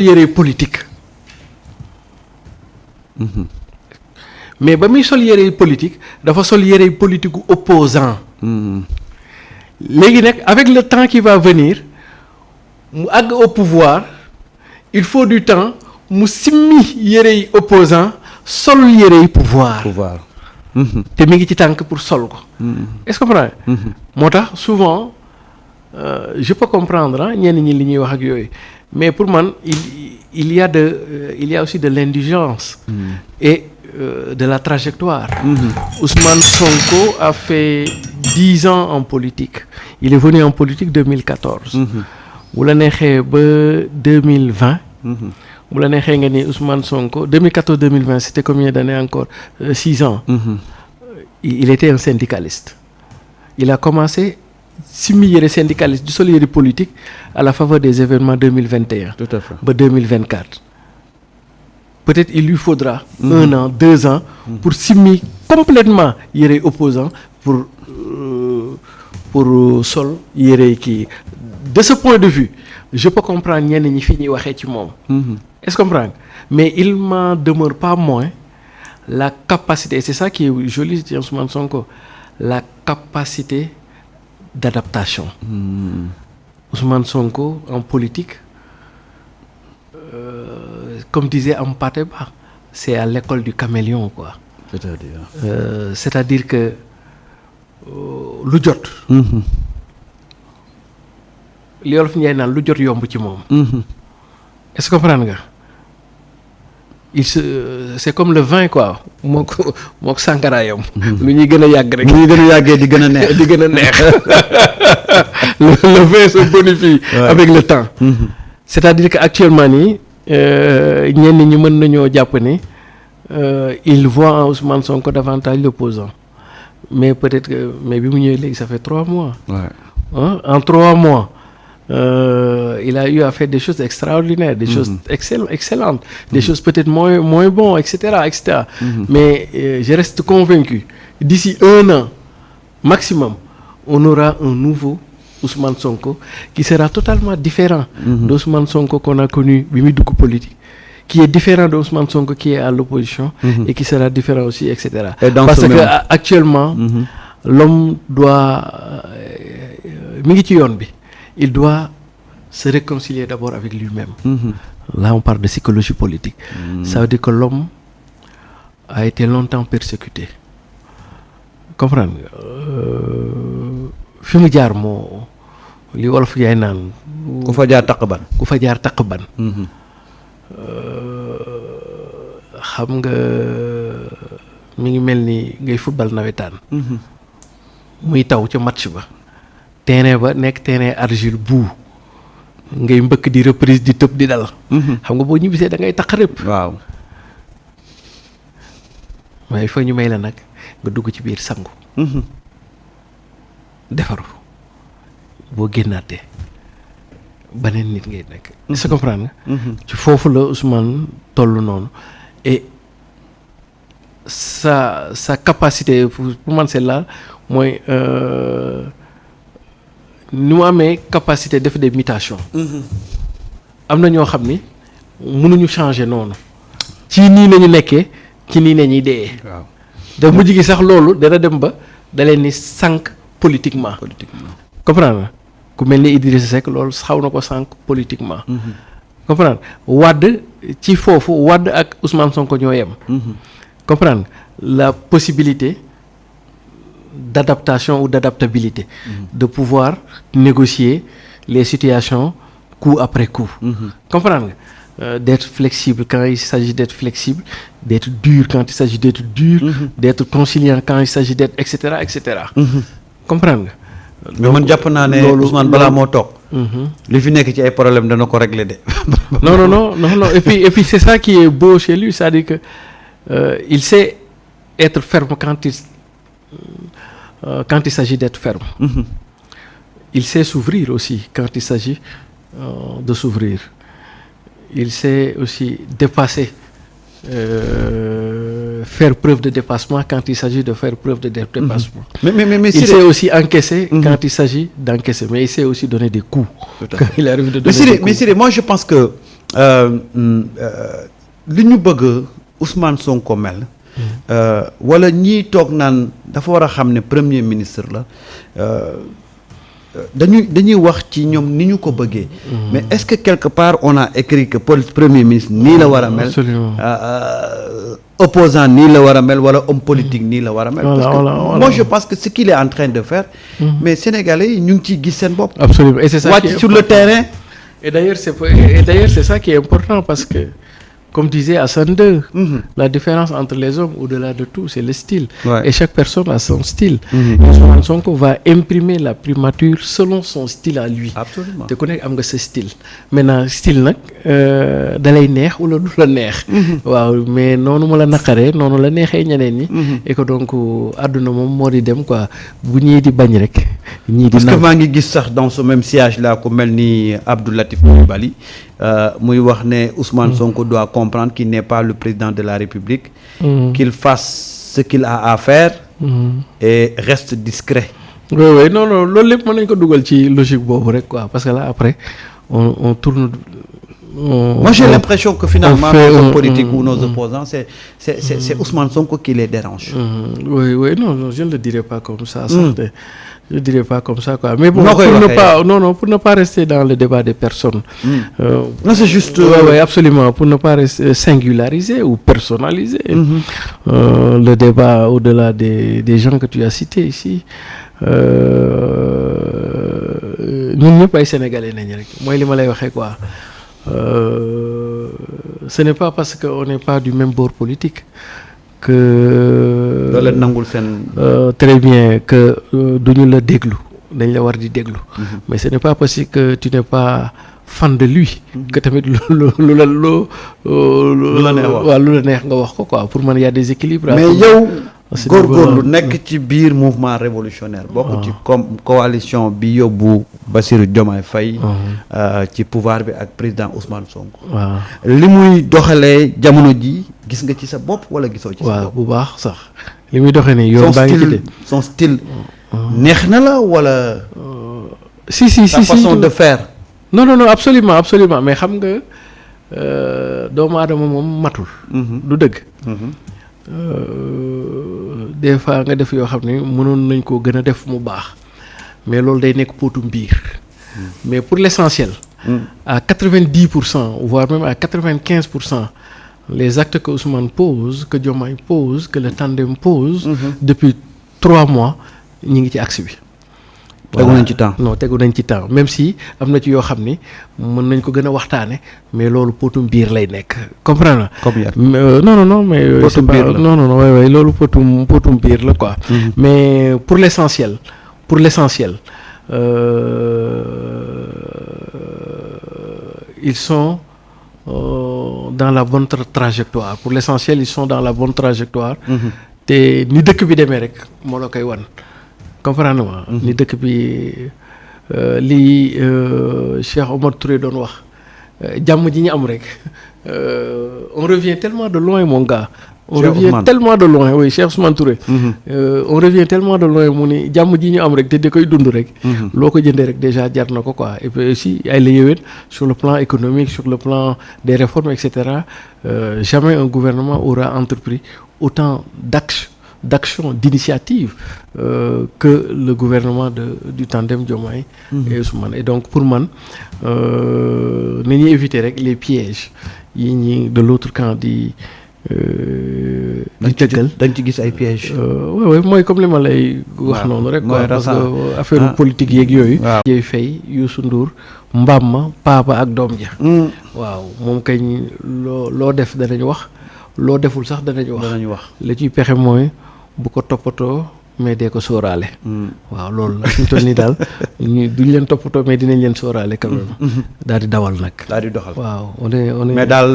yére politique. Mais ba muy sol yére politique dafa sol yére politique gu opposant. léegi nag avec le temps qui va venir mu àgg au pouvoir il faut du temps mu simmi yére yi opposant sol yére yi pouvoir. te mi ngi ci tànk pour sol ko. est-ce que comprendre. moo tax souvent je peux comprendre ñenn ñi li ñuy wax ak yooyu mais pour man il y a aussi de l'indigence. Et de la trajectoire. Ousmane Sonko a fait 10 ans en politique. Il est venu en politique 2014. bu la neexee ba 2020. bu la neexee nga ni Ousmane Sonko 2014-2020 c'était combien d'années encore 6 ans. Il était un syndicaliste. Il a commencé simmi yére syndicaliste du sol yére politique à la faveur des événements 2021. Tout à fait. ba 2024. Peut-être il lui faudra 1 an, 2 ans pour simmi complètement yére opposant pour sol yére kii. De ce point de vue je peux comprendre ñenn ñi fi ñuy waxee ci moom. Est-ce que comprendre mais il m'en demeure pas moins la capacité et c'est ça qui est joli ci Ousmane Sonko la capacité d'adaptation. Ousmane Sonko en politique comme disait Hampâté Bâ c'est à l'école du caméléon quoi. C'est-à-dire que lu jot. li Wolof Njaay naan lu jot yomb ci moom. est-ce que comprendre nga c'est comme le vin quoi mook sàngara yam. lu ñuy gën a yàgg rek. lu ñuy gën a yàggee di gën a neex di gën a neex. le vin se bonifie avec le temps. C'est-à-dire que actuellement nii ñenn ñi mën nañoo jàpp ni il voit en Ousmane Sonko davantage l'opposant mais peut-être que mais bi mu ñëwee léegi ça fait 3 mois. En 3 mois. Il a eu à faire des choses extraordinaires, des choses excellentes, des choses peut-être moins bon, etc. Mais je reste convaincu, d'ici 1 an maximum, on aura un nouveau Ousmane Sonko qui sera totalement différent d'Ousmane Sonko qu'on a connu bi muy dugg politique, qui est différent d'Ousmane Sonko qui est à l'opposition et qui sera différent aussi, etc. Parce que actuellement, l'homme doit mi ngi ci yoon bi. Il doit se réconcilier d'abord avec lui-même. Là, on parle de psychologie politique. Ça veut dire que l'homme a été longtemps persécuté. Comprendre nga fi mu jaar moo li Wolof yaay naan. ku fa jaar taq ban. ku fa jaar taq ban. xam nga mi ngi mel ni ngay football nawetaan. muy taw ca match ba. terrain ba nekk terrain argile bu ngay mbëkk di reprise di tëb di dal. xam nga boo ñibbisee da ngay taq rëpp. waaw. waaye fa ñu may la nag nga dugg ci biir sangu. defaru boo génnaatee beneen nit ngay nekk. est-ce que comprendre nga. ci foofu la Ousmane toll noonu et sa capacité pour man c'est là mooy. ni mu amee capacité def des mutations. am na ñoo xam ni mënuñu changer noonu. ci nii nañu nekkee ci nii nañuy dee. waaw da mujj gi sax loolu dana dem ba da leen ni sànq politiquement. comprendre ku mel ni Idrissa Seck loolu xaw na ko sànq politiquement. comprendre Wade ci foofu Wade ak Ousmane Sonko ñoo yem. comprendre la possibilité. D'adaptation ou d'adaptabilité, de pouvoir négocier les situations coup après coup. Comprendre nga d'être flexible quand il s'agit d'être flexible, d'être dur quand il s'agit d'être dur, d'être conciliant quand il s'agit d'être etc. Comprendre nga. mais man jàpp naa ne Ousmane balaa moo toog. li fi nekk ci ay problème dana ko régler de. non et puis c'est ça qui est beau chez lui, c'est-à-dire que il sait être ferme quand il s'agit d'être ferme. Il sait s'ouvrir aussi quand il s'agit de s'ouvrir. Il sait aussi dépasser, faire preuve de dépassement quand il s'agit de faire preuve de dépassement. Mais il sait aussi encaisser quand il s'agit d'encaisser, mais il sait aussi donner des coups quand il arrive de donner des coups. Mais Siré, moi je pense que li ñu bëgg Ousmane Sonko mel. wala ñii toog naan dafa war a xam ne premier ministre la dañuy wax ci ñoom ni ñu ko bëggee. mais est-ce que quelque part on a écrit que premier ministre nii la war a mel. opposant nii la war a mel wala homme politique nii la war a mel. parce que moi je pense que ce qu'il est en train de faire. mais Sénégalais yi ñu ngi ciy gis seen bopp. Absolument, et c'est ça wàcc sur le terrain. Et d'ailleurs c'est ça qui est important parce que comme disait Hassan II, la différence entre les hommes au-delà de tout c'est le style. Ouais. Et chaque personne a son style. Ousmane Sonko va imprimer la primature selon son style à lui. Absolument. te ku nekk am nga sa style. maintenant style nag da lay neex wala du la neex. waaw mais noonu ma la naqaree noonu la neexee ñeneen ñi. et que donc àdduna moom moo di dem quoi bu ñii di bañ rek. ñii di parce que maa ngi gis sax dans ce même siège là ku mel ni Abdou Latif Coulibaly muy wax ne Ousmane Sonko doit comprendre qu'il n'est pas le président de la République. Qu'il fasse ce qu'il a à faire. Et reste discret. oui non loolu lépp mën nañu ko dugal ci logique boobu rek quoi parce que là après on tourne. Moi j'ai l'impression que finalement nos politiques ou nos opposants c'est Ousmane Sonko qui les dérange. oui non je ne le dirais pas comme ça. Je ne dirais pas comme ça quoi mais bon pour ne pas rester dans le débat des personnes. Non c'est juste. Oui absolument pour ne pas rester singulariser ou personnaliser. Le débat au-delà des gens que tu as cités ici. ñun ñëpp ay sénégalais nañ rek mooy li ma lay waxee quoi. Ce n'est pas parce que on n'est pas du même bord politique que. doo leen nangul seen. très bien que duñu la déglu dañ la war di déglu. mais ce n'est pas parce que tu n'es pas fan de lui. que tamit lu la neex nga wax ko quoi pour man y a des équilibres. mais yow. góorgóorlu nekk ci biir mouvement révolutionnaire bokk ci coalition bi yóbbu Bassirou Diomaye Faye ci pouvoir bi ak président Ousmane Sonko. waaw li muy doxalee jamono ji gis nga ci sa bopp wala gisoo ci sa bopp. bu baax sax li muy doxee nii yoon baa ngi ci de son style neex na la wala. si sa façon de faire. non absolument mais xam nga doomu aadama moom matul. du dëgg. Des fois nga def yoo xam ne mënoon nañ koo gën a def mu baax mais loolu day nekk potum biir. mais pour l'essentiel. à 90% voire même à 95%. les actes que Ousmane pose que Diomaye pose que le tandem pose. depuis 3 mois ñi ngi ci axe bi. tegu nañ ci temps tegu nañ ci temps même si am na ci yoo xam ni mën nañ ko gën a waxtaane mais loolu potum biir lay nekk comprendre na. non mais. potum biir la non waay loolu potum biir la quoi. mais pour l'essentiel ils sont dans la bonne trajectoire pour l'essentiel ils sont dans la bonne trajectoire. te ni dëkk bi demee rek moo la koy wan. comprendre ma ni dëkk bi lii Cheikh Omar Touré doon wax jàmm ji ñu am rek on revient tellement de loin mon gars. on revient tellement de loin oui Cheikh Ousmane Touré. On revient tellement de loin mu ni jàmm ji ñu am rek te di koy dund rek. loo ko jëndee rek déjà jar na ko quoi et puis aussi ay la yéwén sur le plan économique sur le plan des réformes et cetera jamais un gouvernement aura entrepris autant d'action, d'initiative que le gouvernement du tandem Diomaye et Ousmane. Et donc pour man nañu éviter rek les pièges yi ñi de l'autre camp di tëggal. dañ ci gis ay pièges. oui mooy comme li ma lay wax noonu rek quoi parce que affaire politique yeeg yooyu. Dieye Faye Youssou Ndour mbaam ma paapa ak doom ja. waaw moom kañ loo def danañ wax loo deful sax danañ wax. la ciy pexe mooy. bu ko toppatoo mais dee ko sóoraale. waaw loolu la fi mu toll nii daal duñ leen toppatoo mais dinañ leen sóoraale quand même. daal di dawal nag. daal di doxal waaw on est mais daal.